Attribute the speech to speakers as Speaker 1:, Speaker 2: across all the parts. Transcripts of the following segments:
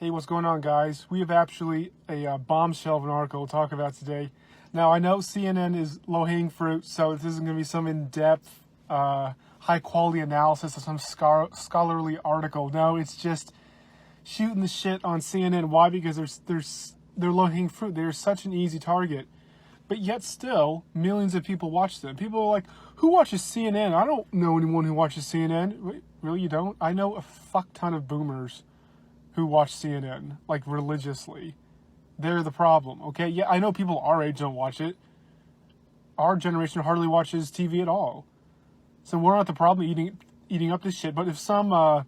Speaker 1: Hey, what's going on, guys? We have actually a bombshell of an article to talk about today. Now, I know CNN is low-hanging fruit, so this isn't going to be some in-depth, high-quality analysis of some scholarly article. No, it's just shooting the shit on CNN. Why? Because they're low-hanging fruit. They're such an easy target. But yet still, millions of people watch them. People are like, who watches CNN? I don't know anyone who watches CNN. Wait, really, you don't? I know a fuck ton of boomers who watch CNN, like, religiously. They're the problem, okay? Yeah, I know people our age don't watch it. Our generation hardly watches TV at all. So we're not the problem eating up this shit. But if some, I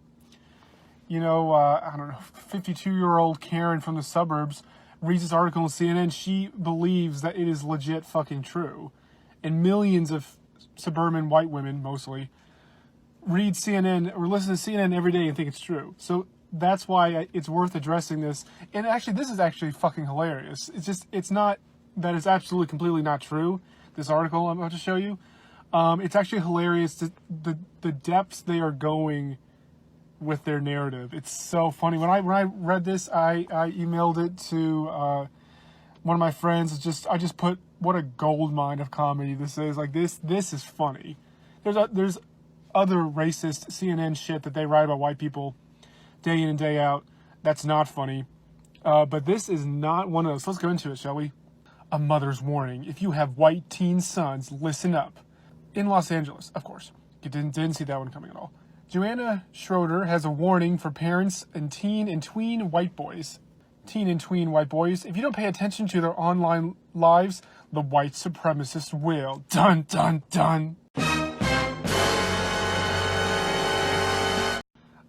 Speaker 1: don't know, 52-year-old Karen from the suburbs reads this article on CNN, she believes that it is legit fucking true. And millions of suburban white women, mostly, read CNN or listen to CNN every day and think it's true. So that's why it's worth addressing this. And actually, this is actually fucking hilarious. It's not that it's absolutely completely not true, this article I'm about to show you. It's actually hilarious the depths they are going with their narrative. It's so funny. When I read this, I emailed it to one of my friends. I just put, what a gold mine of comedy this is. Like, this is funny. There's other racist CNN shit that they write about white people day in and day out. That's not funny. But this is not one of those. Let's go into it, shall we? A mother's warning. If you have white teen sons, listen up. In Los Angeles, of course. You didn't see that one coming at all. Joanna Schroeder has a warning for parents and teen and tween white boys. Teen and tween white boys. If you don't pay attention to their online lives, the white supremacist will. Dun, dun, dun.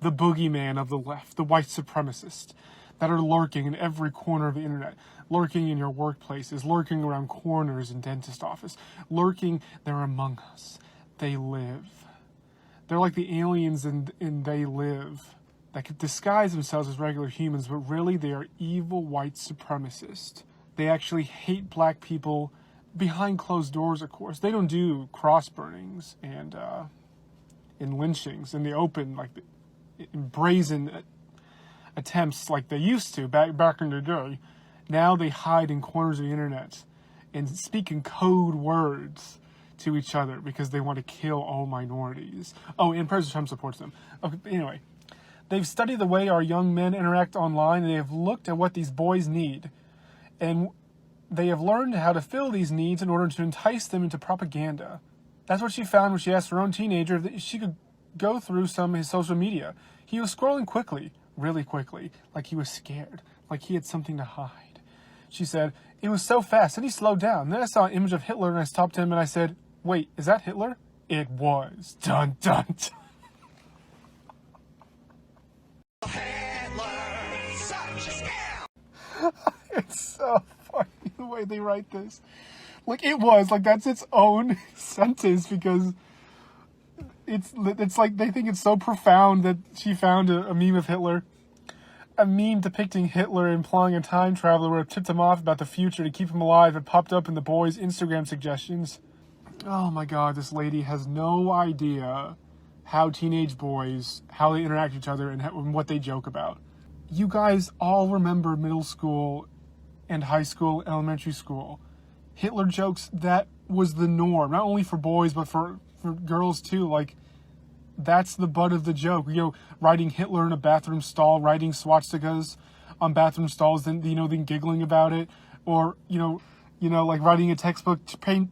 Speaker 1: The boogeyman of the left, the white supremacists that are lurking in every corner of the internet, lurking in your workplaces, lurking around corners in dentist office, lurking, they're among us. They live. They're like the aliens in They Live that could disguise themselves as regular humans, but really they are evil white supremacists. They actually hate black people behind closed doors, of course. They don't do cross burnings and lynchings in the open, like in brazen attempts like they used to back in the day. Now they hide in corners of the internet and speak in code words to each other because they want to kill all minorities. Oh, and President Trump supports them. Okay, anyway, they've studied the way our young men interact online, and they have looked at what these boys need. And they have learned how to fill these needs in order to entice them into propaganda. That's what she found when she asked her own teenager if she could go through some of his social media. He was scrolling quickly, really quickly, like he was scared, like he had something to hide. She said, it was so fast, and he slowed down. Then I saw an image of Hitler, and I stopped him, and I said, wait, is that Hitler? It was. Dun, dun, dun. Hitler, such a scam. It's so funny the way they write this. Like, it was. Like, that's its own sentence because it's like they think it's so profound that she found a meme of Hitler. A meme depicting Hitler implying a time traveler would have tipped him off about the future to keep him alive. It popped up in the boys' Instagram suggestions. Oh my god, this lady has no idea how teenage boys, how they interact with each other and what they joke about. You guys all remember middle school and high school, elementary school. Hitler jokes, that was the norm, not only for boys, but for girls too. Like, that's the butt of the joke. You know, writing Hitler in a bathroom stall, writing swastikas on bathroom stalls, then giggling about it. Or, like writing a textbook,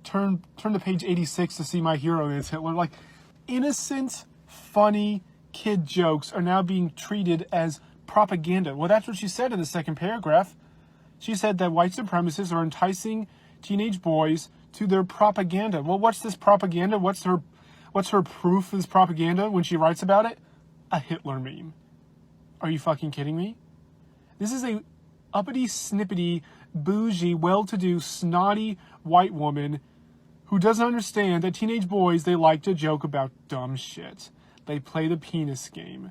Speaker 1: turn to page 86 to see my hero, and it's Hitler. Like, innocent, funny kid jokes are now being treated as propaganda. Well, that's what she said in the second paragraph. She said that white supremacists are enticing teenage boys to their propaganda. Well, what's this propaganda? What's her proof of this propaganda when she writes about it? A Hitler meme. Are you fucking kidding me? This is a uppity, snippety, bougie, well-to-do, snotty white woman who doesn't understand that teenage boys, they like to joke about dumb shit. They play the penis game.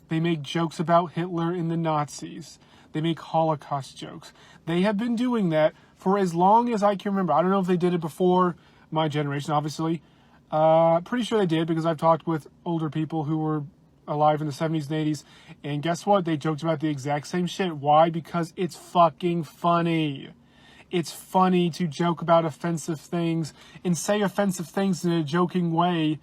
Speaker 1: They make jokes about Hitler and the Nazis. They make Holocaust jokes. They have been doing that for as long as I can remember. I don't know if they did it before my generation, obviously. Pretty sure they did, because I've talked with older people who were alive in the 70s and 80s. And guess what? They joked about the exact same shit. Why? Because it's fucking funny. It's funny to joke about offensive things and say offensive things in a joking way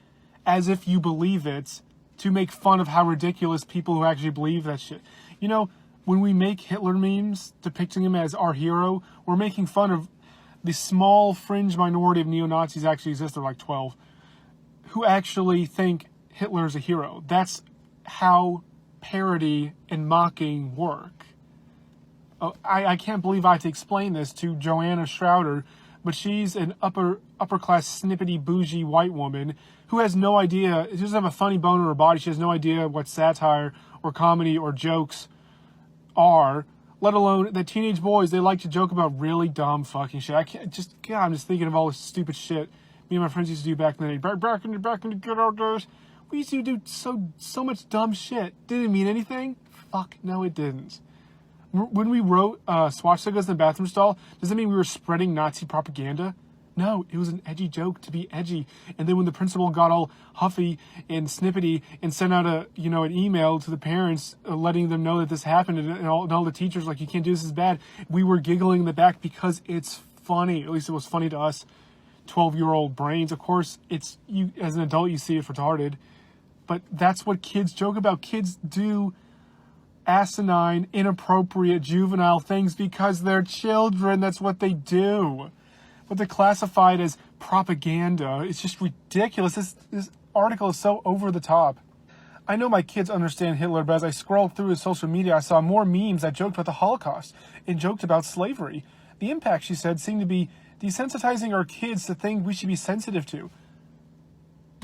Speaker 1: as if you believe it, to make fun of how ridiculous people who actually believe that shit. You know, when we make Hitler memes depicting him as our hero, we're making fun of the small fringe minority of neo-Nazis actually exist. They're like 12, who actually think Hitler is a hero. That's how parody and mocking work. I can't believe I have to explain this to Joanna Schroeder, but she's an upper-class, snippety, bougie white woman who has no idea, she doesn't have a funny bone in her body, she has no idea what satire or comedy or jokes are, let alone that teenage boys, they like to joke about really dumb fucking shit. I'm just thinking of all this stupid shit me and my friends used to do back in the day. Back in the good old days, we used to do so much dumb shit. Did it mean anything? Fuck, no it didn't. When we wrote swastikas in the bathroom stall, does that mean we were spreading Nazi propaganda? No, it was an edgy joke to be edgy. And then when the principal got all huffy and snippety and sent out an email to the parents letting them know that this happened, and all the teachers like, you can't do this, is bad, we were giggling in the back because it's funny. At least it was funny to us 12-year-old brains. Of course, it's you as an adult, you see it retarded, but that's what kids joke about. Kids do asinine, inappropriate, juvenile things because they're children. That's what they do. But they're classified as propaganda. It's just ridiculous. This article is so over the top. I know my kids understand Hitler, but as I scrolled through his social media, I saw more memes that joked about the Holocaust and joked about slavery. The impact, she said, seemed to be desensitizing our kids to things we should be sensitive to.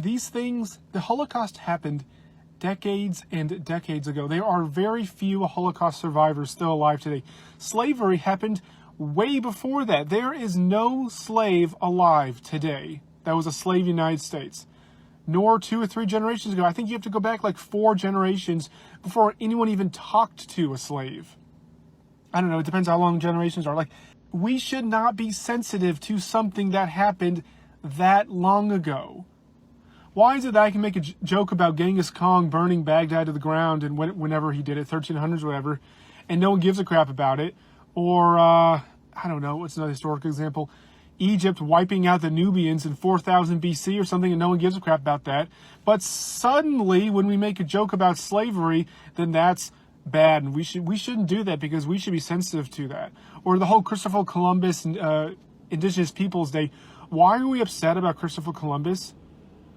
Speaker 1: These things, the Holocaust happened decades and decades ago. There are very few Holocaust survivors still alive today. Slavery happened way before that. There is no slave alive today that was a slave in the United States, nor 2 or 3 generations ago. I think you have to go back like 4 generations before anyone even talked to a slave. I don't know, it depends how long generations are. Like, we should not be sensitive to something that happened that long ago. Why is it that I can make a joke about Genghis Khan burning Baghdad to the ground and whenever he did it, 1300s or whatever, and no one gives a crap about it? Or, I don't know, what's another historical example? Egypt wiping out the Nubians in 4000 BC or something, and no one gives a crap about that. But suddenly, when we make a joke about slavery, then that's bad, and we shouldn't do that because we should be sensitive to that. Or the whole Christopher Columbus and Indigenous Peoples Day. Why are we upset about Christopher Columbus?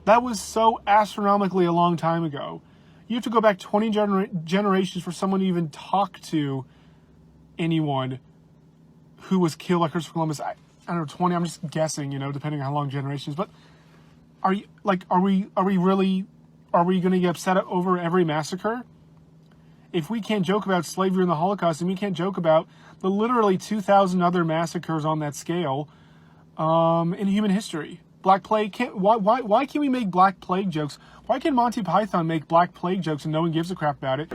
Speaker 1: That was so astronomically a long time ago. You have to go back 20 generations for someone to even talk to anyone who was killed by Christopher Columbus. I don't know, 20, I'm just guessing, depending on how long generations. But are we going to get upset over every massacre? If we can't joke about slavery and the Holocaust, and we can't joke about the literally 2,000 other massacres on that scale in human history. Black Plague, why can't we make Black Plague jokes? Why can Monty Python make Black Plague jokes and no one gives a crap about it?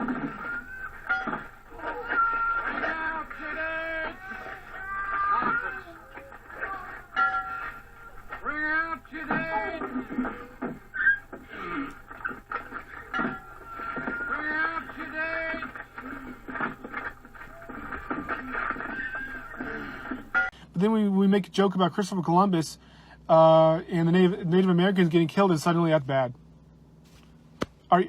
Speaker 1: But then we make a joke about Christopher Columbus and the Native Americans getting killed, and suddenly that's bad. Are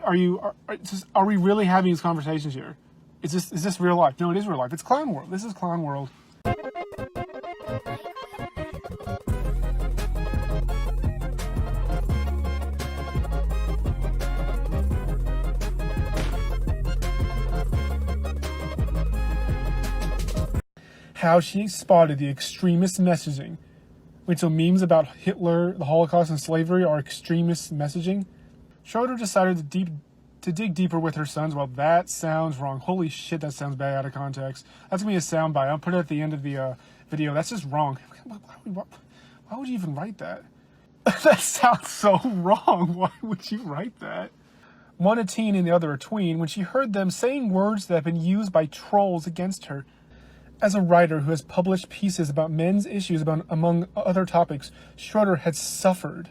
Speaker 1: we really having these conversations here? Is this real life? No, it is real life. It's clown world. This is clown world. How she spotted the extremist messaging. Wait, so memes about Hitler, the Holocaust, and slavery are extremist messaging? Schroeder decided to dig deeper with her sons. Well, that sounds wrong. Holy shit, that sounds bad out of context. That's going to be a soundbite. I'll put it at the end of the video. That's just wrong. Why would you even write that? That sounds so wrong. Why would you write that? One a teen and the other a tween, when she heard them saying words that have been used by trolls against her. As a writer who has published pieces about men's issues among other topics, Schroeder had suffered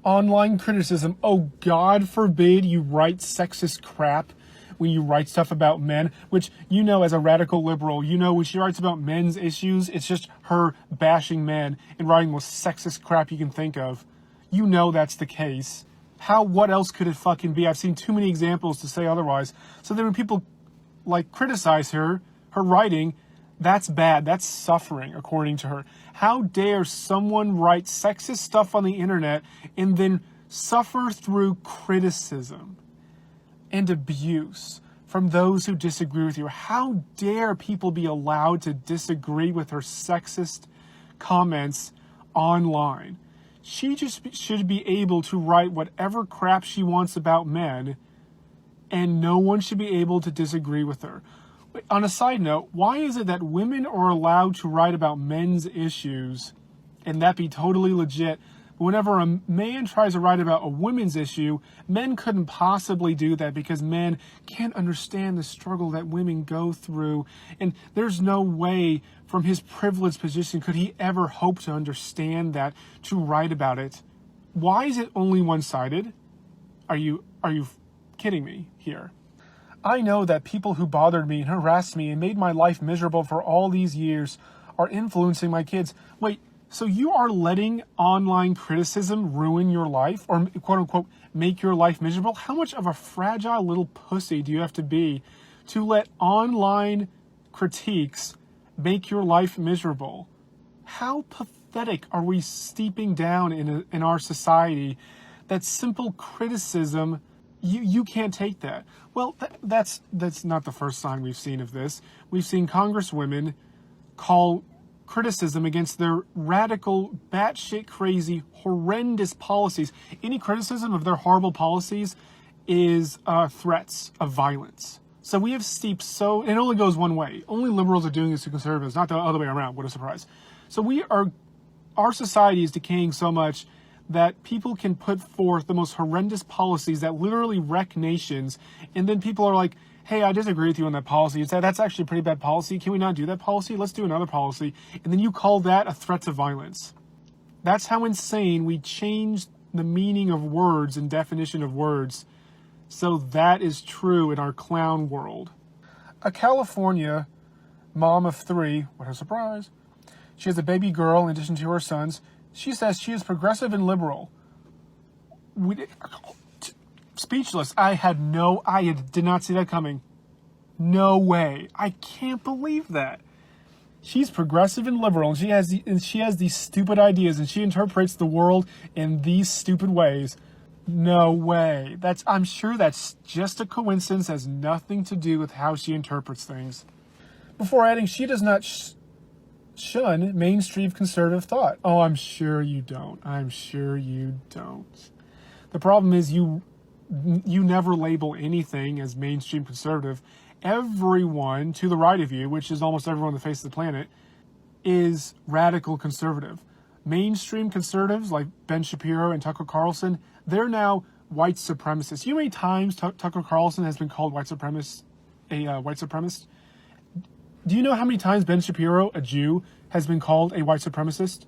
Speaker 1: online criticism. Oh, God forbid you write sexist crap when you write stuff about men, which, you know, as a radical liberal, you know, when she writes about men's issues, it's just her bashing men and writing the most sexist crap you can think of. You know that's the case. What else could it fucking be? I've seen too many examples to say otherwise. So then when people, like, criticize her writing, that's bad. That's suffering, according to her. How dare someone write sexist stuff on the internet and then suffer through criticism and abuse from those who disagree with you? How dare people be allowed to disagree with her sexist comments online? She just should be able to write whatever crap she wants about men, and no one should be able to disagree with her. On a side note, why is it that women are allowed to write about men's issues and that be totally legit? But whenever a man tries to write about a women's issue, men couldn't possibly do that because men can't understand the struggle that women go through. And there's no way from his privileged position could he ever hope to understand that, to write about it. Why is it only one-sided? Are you kidding me here? I know that people who bothered me and harassed me and made my life miserable for all these years are influencing my kids. Wait, so you are letting online criticism ruin your life, or quote unquote make your life miserable? How much of a fragile little pussy do you have to be to let online critiques make your life miserable? How pathetic are we steeping down in our society that simple criticism, you can't take that? Well, that's not the first sign we've seen of this. We've seen congresswomen call criticism against their radical, batshit crazy, horrendous policies. Any criticism of their horrible policies is threats of violence. So we have steeped it only goes one way. Only liberals are doing this to conservatives, not the other way around. What a surprise. So our society is decaying so much that people can put forth the most horrendous policies that literally wreck nations, and then people are like, hey, I disagree with you on that policy. That's actually a pretty bad policy. Can we not do that policy? Let's do another policy. And then you call that a threat to violence. That's how insane we changed the meaning of words and definition of words. So that is true in our clown world. A California mom of 3, what a surprise. She has a baby girl in addition to her sons. She says she is progressive and liberal. Speechless. I did not see that coming. No way. I can't believe that. She's progressive and liberal, and she has these stupid ideas, and she interprets the world in these stupid ways. No way. I'm sure that's just a coincidence, has nothing to do with how she interprets things. Before adding, she does not shun mainstream conservative thought. Oh, I'm sure you don't. I'm sure you don't. The problem is you never label anything as mainstream conservative. Everyone to the right of you, which is almost everyone on the face of the planet, is radical conservative. Mainstream conservatives like Ben Shapiro and Tucker Carlson, they're now white supremacists. You know how many times Tucker Carlson has been called white supremacist? Do you know how many times Ben Shapiro, a Jew, has been called a white supremacist?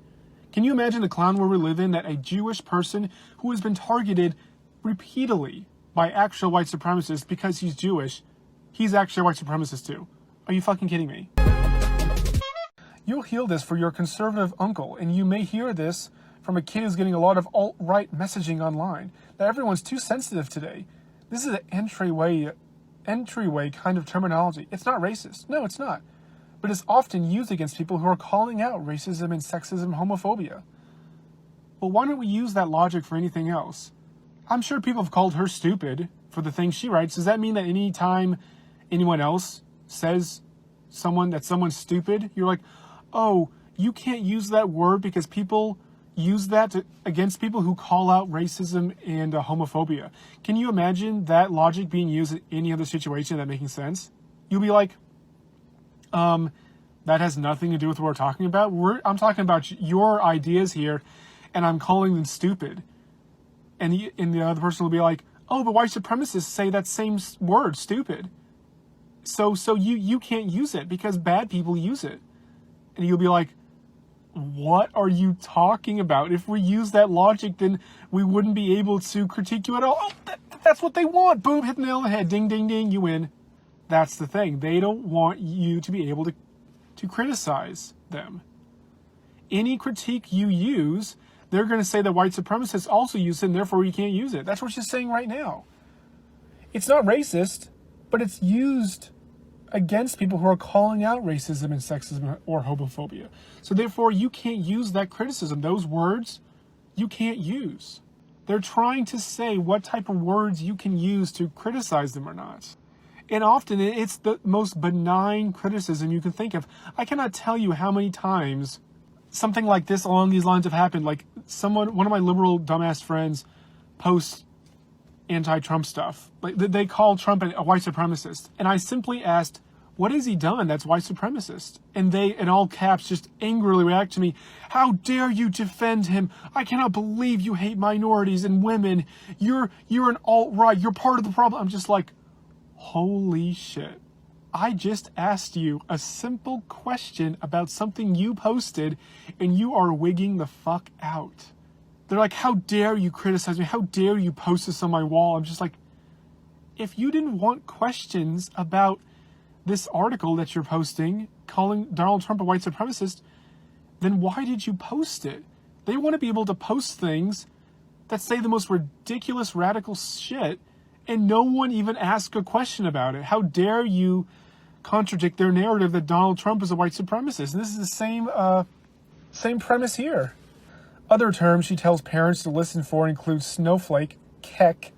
Speaker 1: Can you imagine the clown world we live in, that a Jewish person who has been targeted repeatedly by actual white supremacists because he's Jewish, he's actually a white supremacist too? Are you fucking kidding me? You'll hear this for your conservative uncle, and you may hear this from a kid who's getting a lot of alt-right messaging online, that everyone's too sensitive today. This is an entryway kind of terminology. It's not racist. No, it's not. But it's often used against people who are calling out racism and sexism, homophobia. Well, why don't we use that logic for anything else? I'm sure people have called her stupid for the things she writes. Does that mean that any time anyone else says someone's stupid, you're like, oh, you can't use that word because people use that against people who call out racism and homophobia? Can you imagine that logic being used in any other situation that making sense? You'll be like, that has nothing to do with what we're talking about. I'm talking about your ideas here, and I'm calling them stupid. And the other person will be like, oh, but white supremacists say that same word, stupid. So you can't use it because bad people use it. And you'll be like, what are you talking about? If we use that logic, then we wouldn't be able to critique you at all. Oh, that's what they want. Boom, hit the nail on the head. Ding, ding, ding, you win. That's the thing. They don't want you to be able to criticize them. Any critique you use, they're going to say that white supremacists also use it, and therefore you can't use it. That's what she's saying right now. It's not racist, but it's used against people who are calling out racism and sexism or homophobia. So therefore, you can't use that criticism. Those words, you can't use. They're trying to say what type of words you can use to criticize them or not. And often it's the most benign criticism you can think of. I cannot tell you how many times something like this along these lines have happened. Like one of my liberal dumbass friends posts anti-Trump stuff. Like they call Trump a white supremacist. And I simply asked, what has he done that's white supremacist? And they, in all caps, just angrily react to me. How dare you defend him? I cannot believe you hate minorities and women. You're an alt-right. You're part of the problem. I'm just like, holy shit. I just asked you a simple question about something you posted, and you are wigging the fuck out. They're like, how dare you criticize me? How dare you post this on my wall? I'm just like, if you didn't want questions about this article that you're posting, calling Donald Trump a white supremacist, then why did you post it? They want to be able to post things that say the most ridiculous, radical shit, and no one even asks a question about it. How dare you contradict their narrative that Donald Trump is a white supremacist? And this is the same premise here. Other terms she tells parents to listen for include snowflake, kek,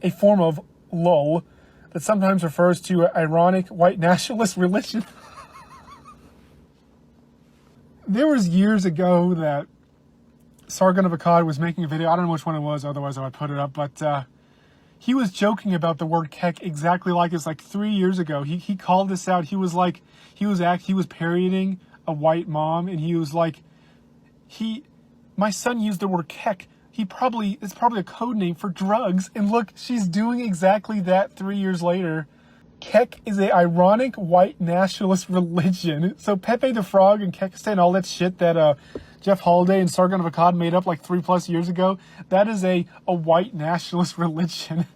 Speaker 1: a form of lol that sometimes refers to ironic white nationalist religion. There was years ago that Sargon of Akkad was making a video. I don't know which one it was, otherwise I would put it up, but he was joking about the word kek exactly like this, like 3 years ago. He called this out. He was like, he was parodying a white mom, and he was like, my son used the word kek. It's probably a code name for drugs. And look, she's doing exactly that 3 years later. Kek is a ironic white nationalist religion. So Pepe the Frog and Kekistan, all that shit that Jeff Holiday and Sargon of Akkad made up like 3+ years ago, that is a white nationalist religion.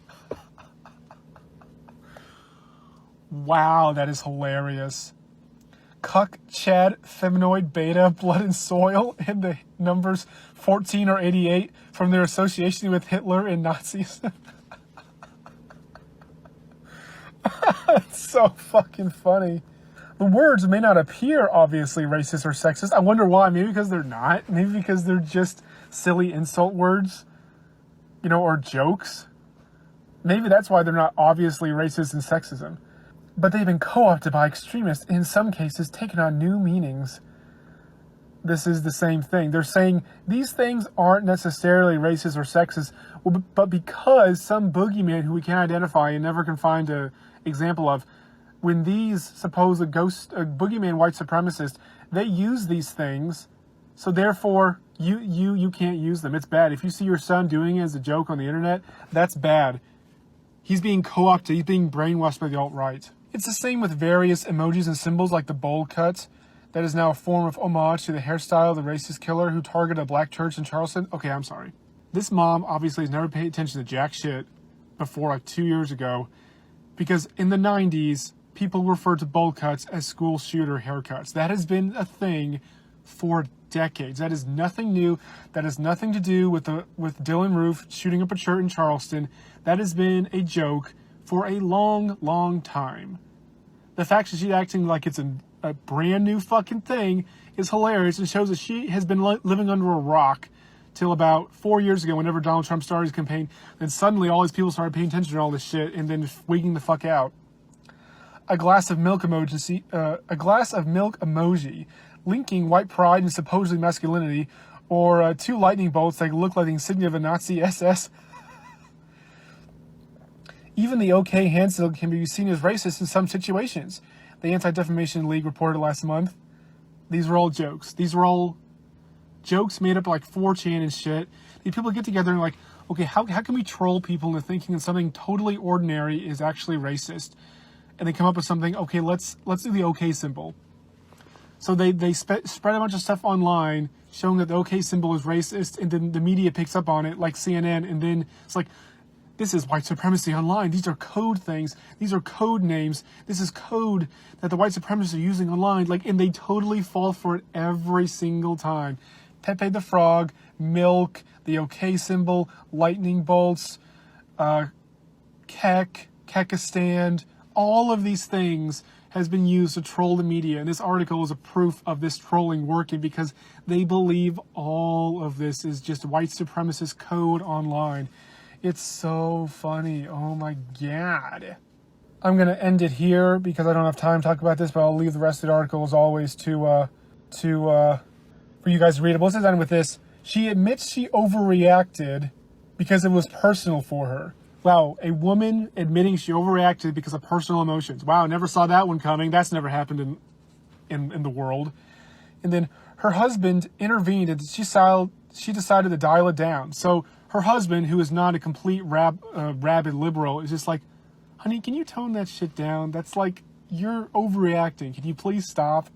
Speaker 1: Wow, that is hilarious. Cuck, Chad, Feminoid, Beta, Blood and Soil, and the numbers 14 or 88 from their association with Hitler and Nazis. It's so fucking funny. The words may not appear obviously racist or sexist. I wonder why. Maybe because they're not. Maybe because they're just silly insult words, or jokes. Maybe that's why they're not obviously racist and sexism. But they've been co-opted by extremists, and in some cases taken on new meanings. This is the same thing. They're saying these things aren't necessarily racist or sexist, but because some boogeyman who we can't identify and never can find an example of, when these supposed boogeyman white supremacists, they use these things, so therefore you can't use them. It's bad. If you see your son doing it as a joke on the internet, that's bad. He's being co-opted. He's being brainwashed by the alt-right. It's the same with various emojis and symbols like the bowl cut. That is now a form of homage to the hairstyle of the racist killer who targeted a black church in Charleston. Okay, I'm sorry. This mom obviously has never paid attention to jack shit before, like 2 years ago, because in the 90s, people referred to bowl cuts as school shooter haircuts. That has been a thing for decades. That is nothing new. That has nothing to do with Dylan Roof shooting up a church in Charleston. That has been a joke for a long, long time. The fact that she's acting like it's a brand new fucking thing is hilarious and shows that she has been living under a rock till about 4 years ago, whenever Donald Trump started his campaign. Then suddenly all these people started paying attention to all this shit and then wigging the fuck out. A glass of milk emoji, linking white pride and supposedly masculinity, or 2 lightning bolts that look like the insignia of a Nazi SS. Even the OK hand signal can be seen as racist in some situations. The Anti-Defamation League reported last month. These were all jokes. These were all jokes made up like 4chan and shit. These people get together and like, okay, how can we troll people into thinking that something totally ordinary is actually racist? And they come up with something, okay, let's do the OK symbol. So they spread a bunch of stuff online showing that the OK symbol is racist, and then the media picks up on it, like CNN, and then it's like, this is white supremacy online. These are code things. These are code names. This is code that the white supremacists are using online. Like, and they totally fall for it every single time. Pepe the Frog, milk, the OK symbol, lightning bolts, Kekistan, all of these things has been used to troll the media. And this article is a proof of this trolling working, because they believe all of this is just white supremacist code online. It's so funny. Oh my God. I'm going to end it here because I don't have time to talk about this, but I'll leave the rest of the article as always for you guys to read it. But let's just end with this. She admits she overreacted because it was personal for her. Wow, a woman admitting she overreacted because of personal emotions. Wow, never saw that one coming. That's never happened in the world. And then her husband intervened, and she decided to dial it down. So her husband, who is not a complete rabid liberal, is just like, honey, can you tone that shit down? That's like, you're overreacting. Can you please stop?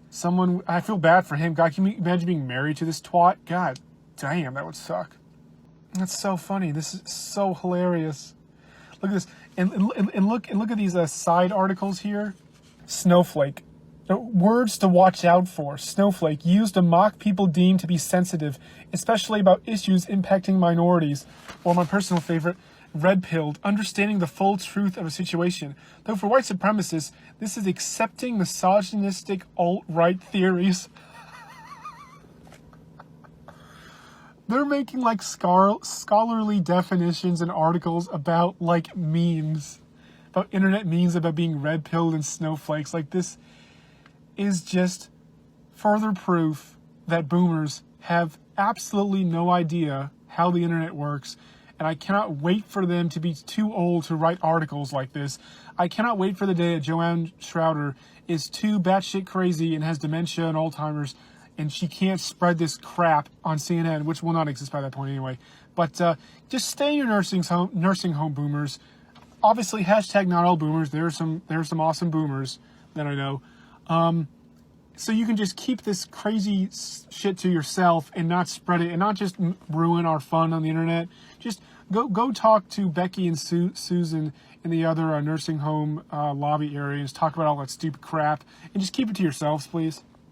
Speaker 1: I feel bad for him. God, can you imagine being married to this twat? God damn, that would suck. That's so funny. This is so hilarious. Look at this, and look at these side articles here. Snowflake. Words to watch out for. Snowflake, used to mock people deemed to be sensitive, especially about issues impacting minorities. Or my personal favorite, red-pilled, understanding the full truth of a situation. Though for white supremacists, this is accepting misogynistic alt-right theories. They're making like scholarly definitions and articles about like memes, about internet memes, about being red-pilled and snowflakes. Like, this is just further proof that boomers have absolutely no idea how the internet works. And I cannot wait for them to be too old to write articles like this. I cannot wait for the day that Joanne Schroeder is too batshit crazy and has dementia and Alzheimer's, and she can't spread this crap on CNN, which will not exist by that point anyway. But just stay in your nursing home, boomers. Obviously, hashtag not all boomers. There are some awesome boomers that I know. So you can just keep this crazy shit to yourself and not spread it, and not just ruin our fun on the internet. Just go talk to Becky and Susan in the other nursing home lobby areas. Talk about all that stupid crap, and just keep it to yourselves, please.